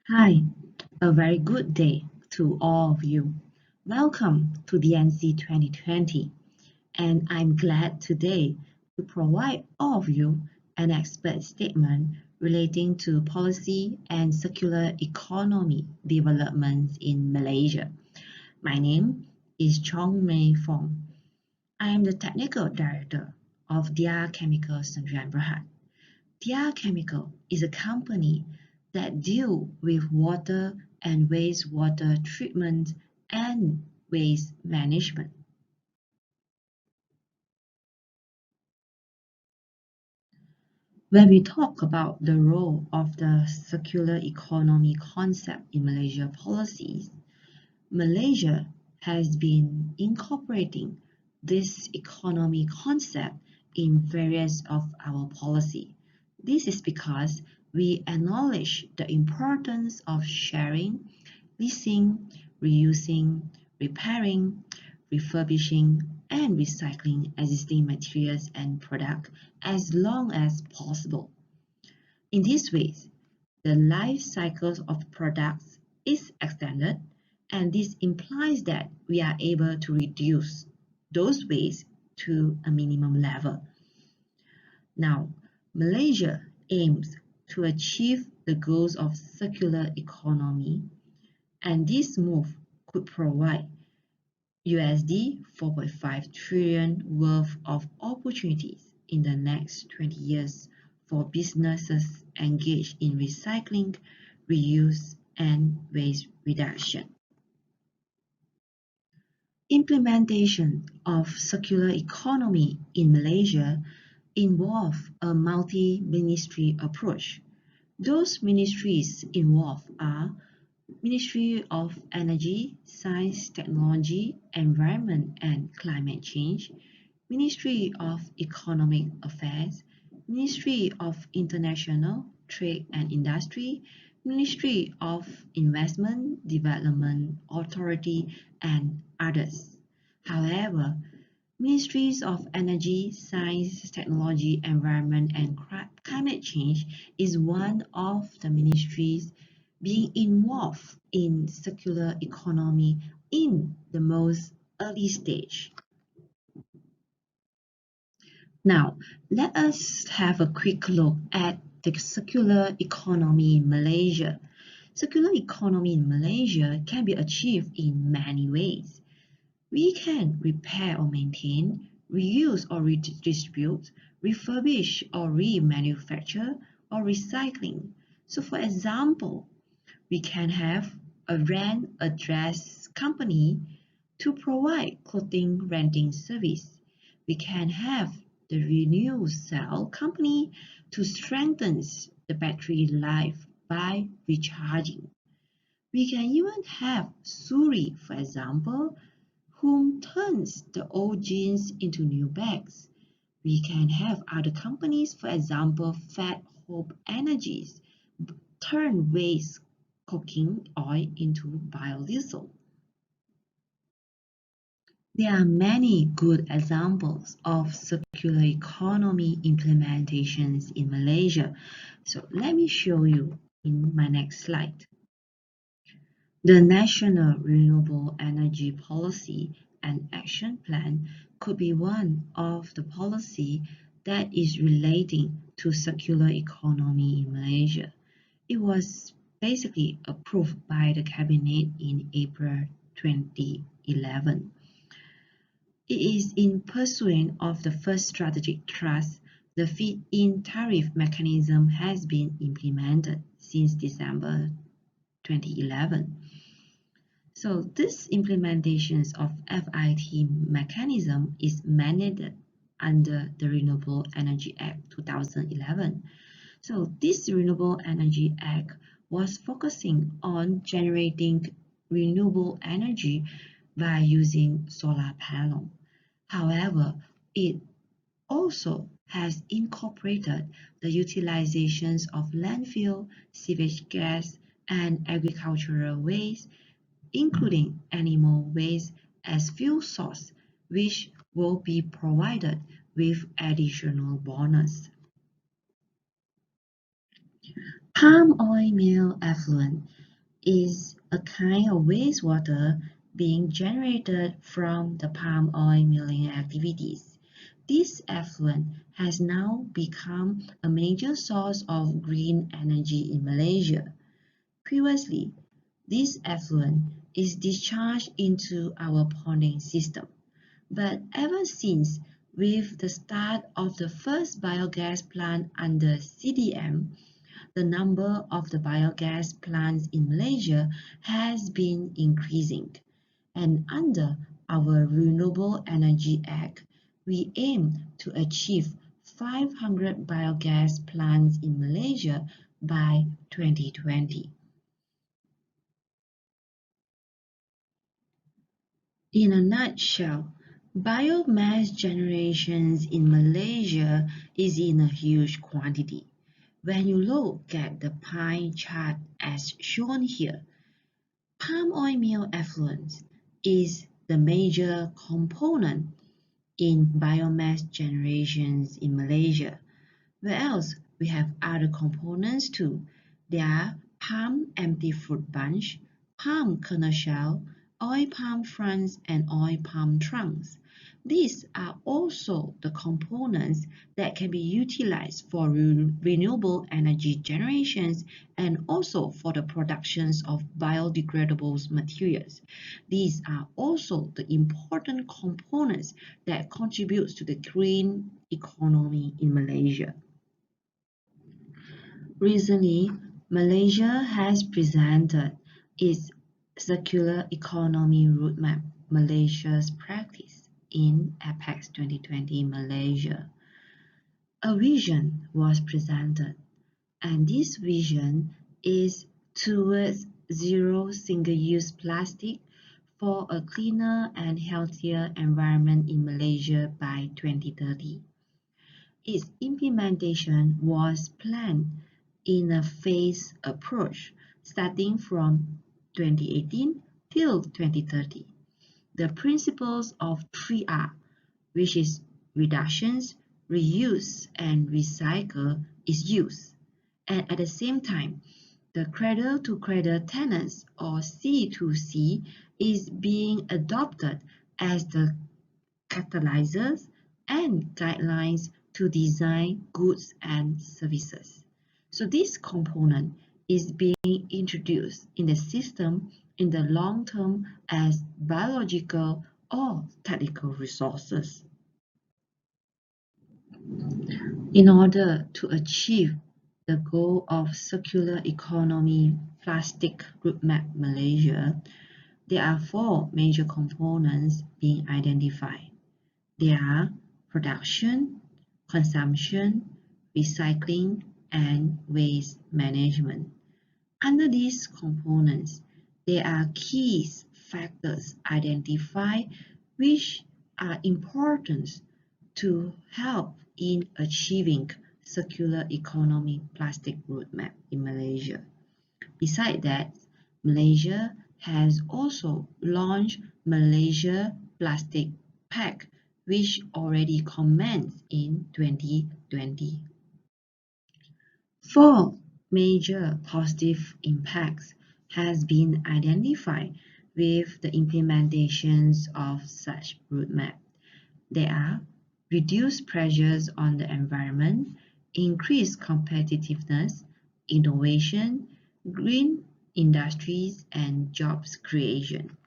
Hi, a very good day to all of you. Welcome to DNC 2020, and I'm glad today to provide all of you an expert statement relating to policy and circular economy developments in Malaysia. My name is Chong Mei-Fong. I am the Technical Director of Dia Chemical Sdn Bhd. Dia Chemical is a company that deal with water and wastewater treatment and waste management. When we talk about the role of the circular economy concept in Malaysia policies, Malaysia has been incorporating this economy concept in various of our policy. This is because we acknowledge the importance of sharing, leasing, reusing, repairing, refurbishing, and recycling existing materials and products as long as possible. In this way, the life cycle of products is extended, and this implies that we are able to reduce those waste to a minimum level. Now, Malaysia aims to achieve the goals of circular economy, and this move could provide USD 4.5 trillion worth of opportunities in the next 20 years for businesses engaged in recycling, reuse, and waste reduction. Implementation of circular economy in Malaysia involve a multi-ministry approach. Those ministries involved are Ministry of Energy, Science, Technology, Environment and Climate Change, Ministry of Economic Affairs, Ministry of International Trade and Industry, Ministry of Investment Development Authority, and others. However, Ministries of Energy, Science, Technology, Environment and Climate Change is one of the ministries being involved in circular economy in the most early stage. Now, let us have a quick look at the circular economy in Malaysia. Circular economy in Malaysia can be achieved in many ways. We can repair or maintain, reuse or redistribute, refurbish or remanufacture, or recycling. So for example, we can have a rent a dress company to provide clothing renting service. We can have the renew cell company to strengthen the battery life by recharging. We can even have Suri, for example, whom turns the old jeans into new bags. We can have other companies, for example, Fat Hope Energies, turn waste cooking oil into biodiesel. There are many good examples of circular economy implementations in Malaysia. So let me show you in my next slide. The National Renewable Energy Policy and Action Plan could be one of the policy that is relating to circular economy in Malaysia. It was basically approved by the Cabinet in April 2011. It is in pursuit of the first strategic thrust. The feed-in tariff mechanism has been implemented since December 2011. So this implementations of FIT mechanism is mandated under the Renewable Energy Act 2011. So this Renewable Energy Act was focusing on generating renewable energy by using solar panel. However, it also has incorporated the utilizations of landfill, sewage gas, and agricultural waste, including animal waste as fuel source, which will be provided with additional bonus. Palm oil meal effluent is a kind of wastewater being generated from the palm oil milling activities. This effluent has now become a major source of green energy in Malaysia. Previously, this effluent is discharged into our ponding system, but ever since, with the start of the first biogas plant under CDM, the number of the biogas plants in Malaysia has been increasing. And under our Renewable Energy Act, we aim to achieve 500 biogas plants in Malaysia by 2020. In a nutshell, biomass generations in Malaysia is in a huge quantity. When you look at the pie chart as shown here, palm oil meal effluent is the major component in biomass generations in Malaysia. Where else we have other components too. There are palm empty fruit bunch, palm kernel shell, oil palm fronds, and oil palm trunks. These are also the components that can be utilized for renewable energy generations and also for the productions of biodegradable materials. These are also the important components that contribute to the green economy in Malaysia. Recently, Malaysia has presented its Circular Economy Roadmap Malaysia's Practice in Apex 2020 Malaysia. A vision was presented, and this vision is towards zero single-use plastic for a cleaner and healthier environment in Malaysia by 2030. Its implementation was planned in a phased approach starting from 2018 till 2030. The principles of 3R, which is reductions, reuse, and recycle, is used. And at the same time, the cradle-to-cradle tenants or C2C is being adopted as the catalyzers and guidelines to design goods and services. So this component is being introduced in the system in the long term as biological or technical resources. In order to achieve the goal of circular economy plastic roadmap Malaysia, there are four major components being identified. They are production, consumption, recycling, and waste management. Under these components, there are key factors identified which are important to help in achieving circular economy plastic roadmap in Malaysia. Besides that, Malaysia has also launched Malaysia Plastic Pact, which already commenced in 2020. Four major positive impacts has been identified with the implementations of such roadmap. They are reduced pressures on the environment, increased competitiveness, innovation, green industries, and jobs creation.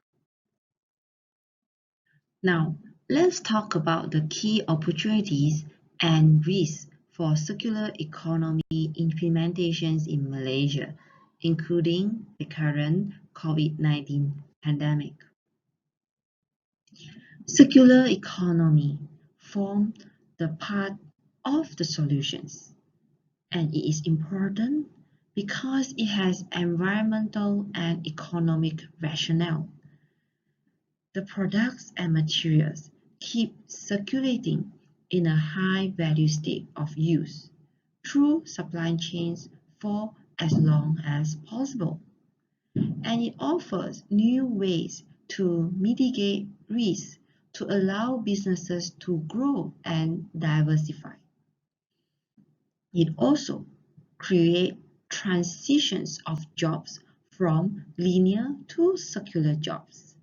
Now, let's talk about the key opportunities and risks for circular economy implementations in Malaysia, including the current COVID-19 pandemic. Circular economy forms the part of the solutions, and it is important because it has environmental and economic rationale. The products and materials keep circulating in a high value state of use through supply chains for as long as possible. And it offers new ways to mitigate risks to allow businesses to grow and diversify. It also creates transitions of jobs from linear to circular jobs.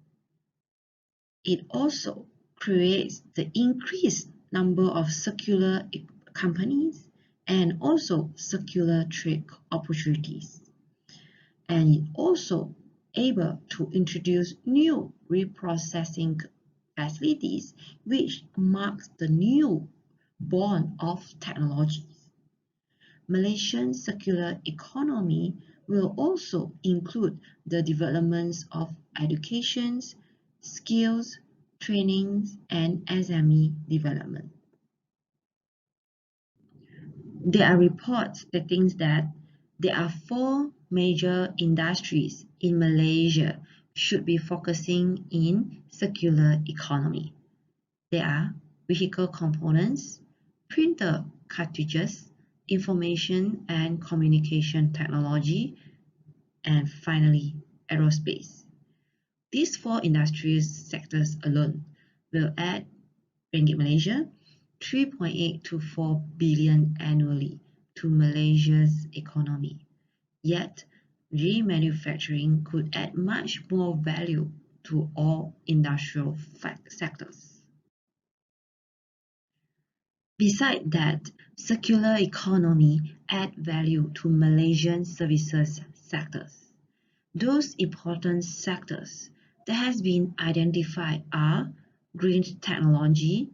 It also creates the increased number of circular companies and also circular trade opportunities. And it also able to introduce new reprocessing facilities, which marks the new born of technologies. Malaysian circular economy will also include the developments of educations, skills, trainings, and SME development. There are reports stating that there are 4 major industries in Malaysia should be focusing in circular economy. They are vehicle components, printer cartridges, information and communication technology, and finally, aerospace. These 4 industry sectors alone will add Ringgit Malaysia 3.8 to 4 billion annually to Malaysia's economy. Yet, remanufacturing could add much more value to all industrial sectors. Besides that, circular economy add value to Malaysian services sectors. Those important sectors that has been identified are green technology,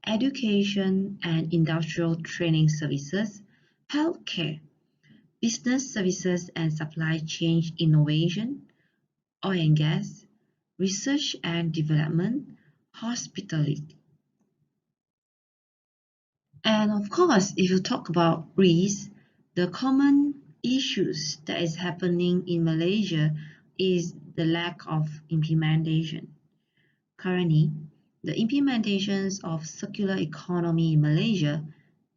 education and industrial training services, healthcare, business services and supply chain innovation, oil and gas, research and development, hospitality. And of course, if you talk about risk, the common issues that is happening in Malaysia is the lack of implementation. Currently, the implementations of circular economy in Malaysia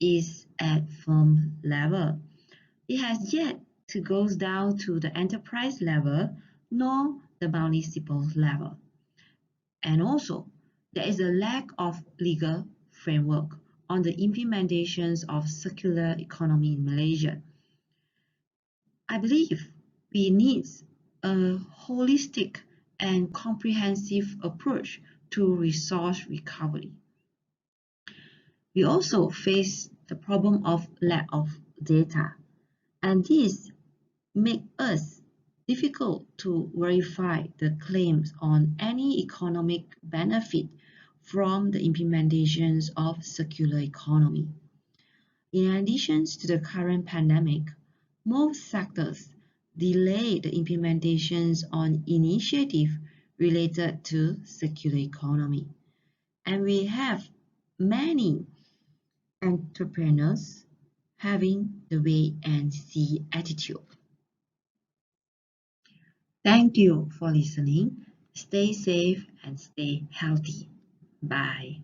is at firm level. It has yet to go down to the enterprise level nor the municipal level. And also, there is a lack of legal framework on the implementations of circular economy in Malaysia. I believe we need a holistic and comprehensive approach to resource recovery. We also face the problem of lack of data, and this makes us difficult to verify the claims on any economic benefit from the implementations of circular economy. In addition to the current pandemic, most sectors delay the implementations on initiatives related to circular economy. And we have many entrepreneurs having the wait and see attitude. Thank you for listening. Stay safe and stay healthy. Bye.